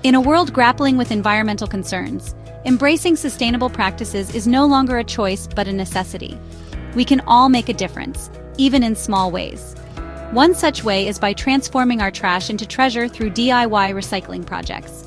In a world grappling with environmental concerns, embracing sustainable practices is no longer a choice but a necessity. We can all make a difference, even in small ways. One such way is by transforming our trash into treasure through DIY recycling projects.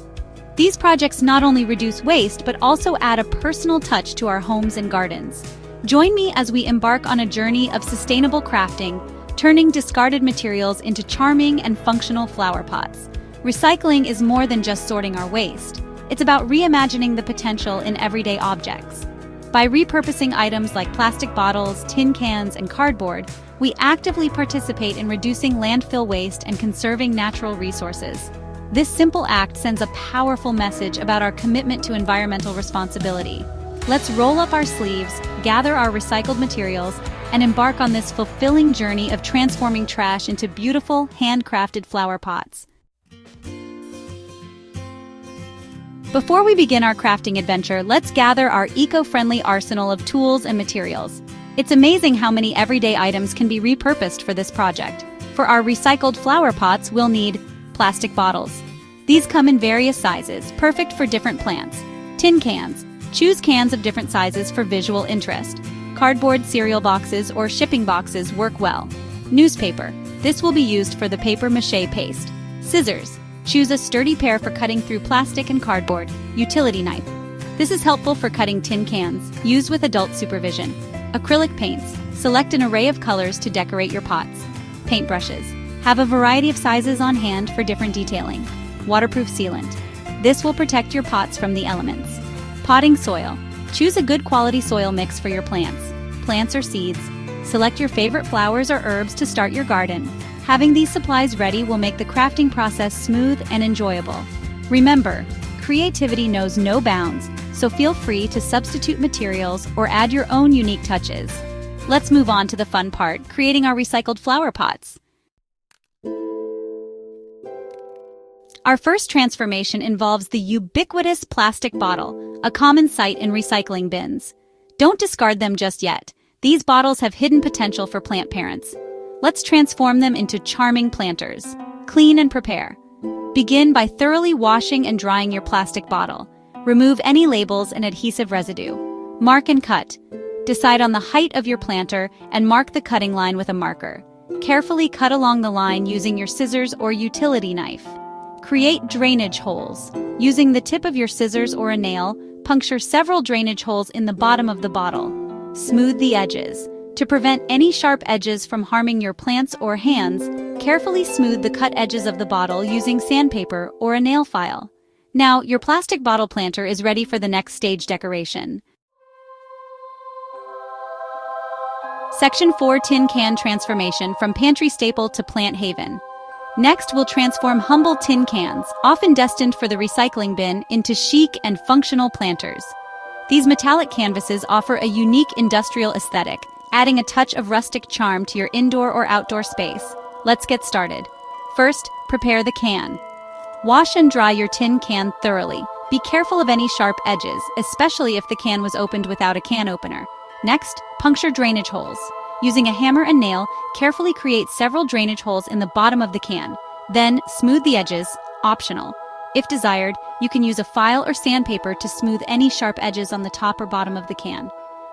These projects not only reduce waste but also add a personal touch to our homes and gardens. Join me as we embark on a journey of sustainable crafting, turning discarded materials into charming and functional flower pots. Recycling is more than just sorting our waste. It's about reimagining the potential in everyday objects. By repurposing items like plastic bottles, tin cans, and cardboard, we actively participate in reducing landfill waste and conserving natural resources. This simple act sends a powerful message about our commitment to environmental responsibility. Let's roll up our sleeves, gather our recycled materials, and embark on this fulfilling journey of transforming trash into beautiful, handcrafted flower pots. Before we begin our crafting adventure, let's gather our eco-friendly arsenal of tools and materials. It's amazing how many everyday items can be repurposed for this project. For our recycled flower pots, we'll need plastic bottles. These come in various sizes, perfect for different plants. Tin cans. Choose cans of different sizes for visual interest. Cardboard cereal boxes or shipping boxes work well. Newspaper. This will be used for the papier-mâché paste. Scissors. Choose a sturdy pair for cutting through plastic and cardboard. Utility knife. This is helpful for cutting tin cans. Use with adult supervision. Acrylic paints. Select an array of colors to decorate your pots. Paintbrushes. Have a variety of sizes on hand for different detailing. Waterproof sealant. This will protect your pots from the elements. Potting soil. Choose a good quality soil mix for your plants or seeds. Select your favorite flowers or herbs to start your garden. Having these supplies ready will make the crafting process smooth and enjoyable. Remember, creativity knows no bounds, so feel free to substitute materials or add your own unique touches. Let's move on to the fun part, creating our recycled flower pots. Our first transformation involves the ubiquitous plastic bottle, a common sight in recycling bins. Don't discard them just yet. These bottles have hidden potential for plant parents. Let's transform them into charming planters. Clean and prepare. Begin by thoroughly washing and drying your plastic bottle. Remove any labels and adhesive residue. Mark and cut. Decide on the height of your planter and mark the cutting line with a marker. Carefully cut along the line using your scissors or utility knife. Create drainage holes. Using the tip of your scissors or a nail, puncture several drainage holes in the bottom of the bottle. Smooth the edges. To prevent any sharp edges from harming your plants or hands, carefully smooth the cut edges of the bottle using sandpaper or a nail file. Now, your plastic bottle planter is ready for the next stage decoration. Section 4 Tin Can Transformation from Pantry Staple to Plant Haven. Next, we'll transform humble tin cans, often destined for the recycling bin, into chic and functional planters. These metallic canvases offer a unique industrial aesthetic, adding a touch of rustic charm to your indoor or outdoor space. Let's get started. First, prepare the can. Wash and dry your tin can thoroughly. Be careful of any sharp edges, especially if the can was opened without a can opener. Next, puncture drainage holes. Using a hammer and nail, carefully create several drainage holes in the bottom of the can. Then, smooth the edges, optional. If desired, you can use a file or sandpaper to smooth any sharp edges on the top or bottom of the can.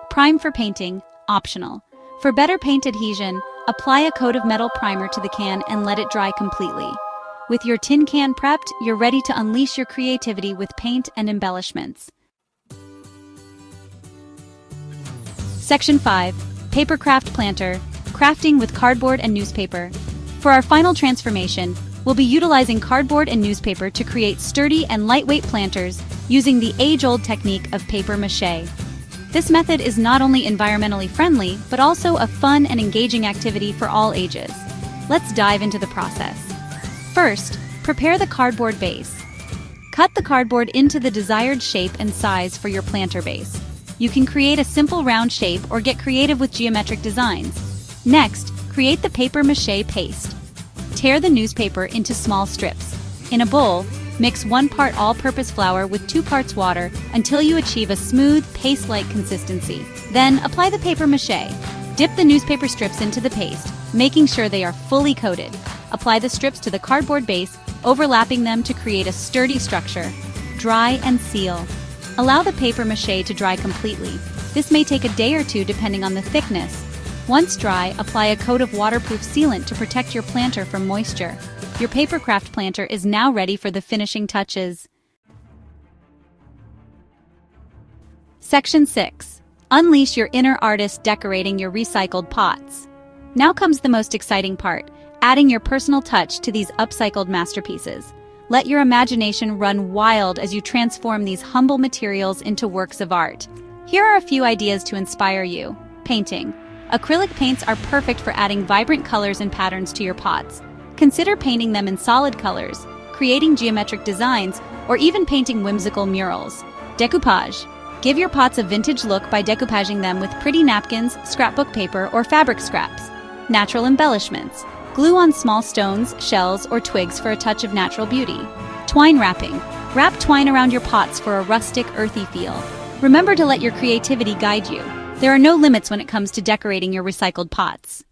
Prime for painting, optional. For better paint adhesion, apply a coat of metal primer to the can and let it dry completely. With your tin can prepped, you're ready to unleash your creativity with paint and embellishments. Section 5. Papercraft Planter, crafting with cardboard and newspaper. For our final transformation, we'll be utilizing cardboard and newspaper to create sturdy and lightweight planters using the age-old technique of papier-mâché. This method is not only environmentally friendly, but also a fun and engaging activity for all ages. Let's dive into the process. First, prepare the cardboard base. Cut the cardboard into the desired shape and size for your planter base. You can create a simple round shape or get creative with geometric designs. Next, create the papier-mâché paste. Tear the newspaper into small strips. In a bowl, mix 1 part all-purpose flour with 2 parts water until you achieve a smooth, paste-like consistency. Then, apply the papier-mâché. Dip the newspaper strips into the paste, making sure they are fully coated. Apply the strips to the cardboard base overlapping them to create a sturdy structure. Dry and seal. Allow the paper mache to dry completely. This may take a day or two depending on the thickness. Once dry, apply a coat of waterproof sealant to protect your planter from moisture. Your papercraft planter is now ready for the finishing touches. Section 6. Unleash your inner artist decorating your recycled pots. Now comes the most exciting part, adding your personal touch to these upcycled masterpieces. Let your imagination run wild as you transform these humble materials into works of art. Here are a few ideas to inspire you. Painting. Acrylic paints are perfect for adding vibrant colors and patterns to your pots. Consider painting them in solid colors, creating geometric designs, or even painting whimsical murals. Decoupage. Give your pots a vintage look by decoupaging them with pretty napkins, scrapbook paper, or fabric scraps. Natural embellishments. Glue on small stones, shells, or twigs for a touch of natural beauty. Twine wrapping. Wrap twine around your pots for a rustic, earthy feel. Remember to let your creativity guide you. There are no limits when it comes to decorating your recycled pots.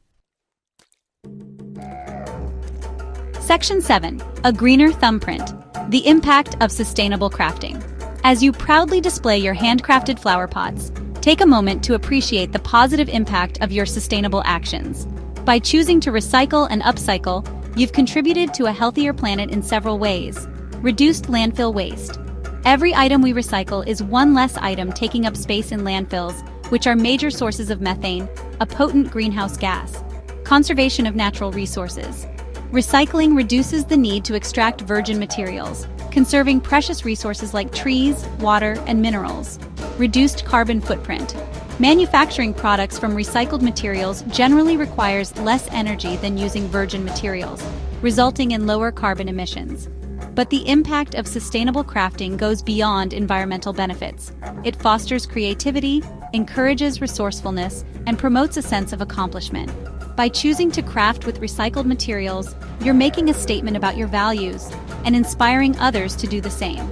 Section 7. A greener thumbprint. The impact of sustainable crafting. As you proudly display your handcrafted flower pots, take a moment to appreciate the positive impact of your sustainable actions. By choosing to recycle and upcycle, you've contributed to a healthier planet in several ways. Reduced landfill waste. Every item we recycle is one less item taking up space in landfills, which are major sources of methane, a potent greenhouse gas. Conservation of natural resources. Recycling reduces the need to extract virgin materials, conserving precious resources like trees, water, and minerals. Reduced carbon footprint. Manufacturing products from recycled materials generally requires less energy than using virgin materials, resulting in lower carbon emissions. But the impact of sustainable crafting goes beyond environmental benefits. It fosters creativity, encourages resourcefulness, and promotes a sense of accomplishment. By choosing to craft with recycled materials, you're making a statement about your values and inspiring others to do the same.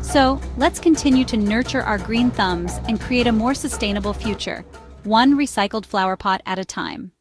So, let's continue to nurture our green thumbs and create a more sustainable future, one recycled flower pot at a time.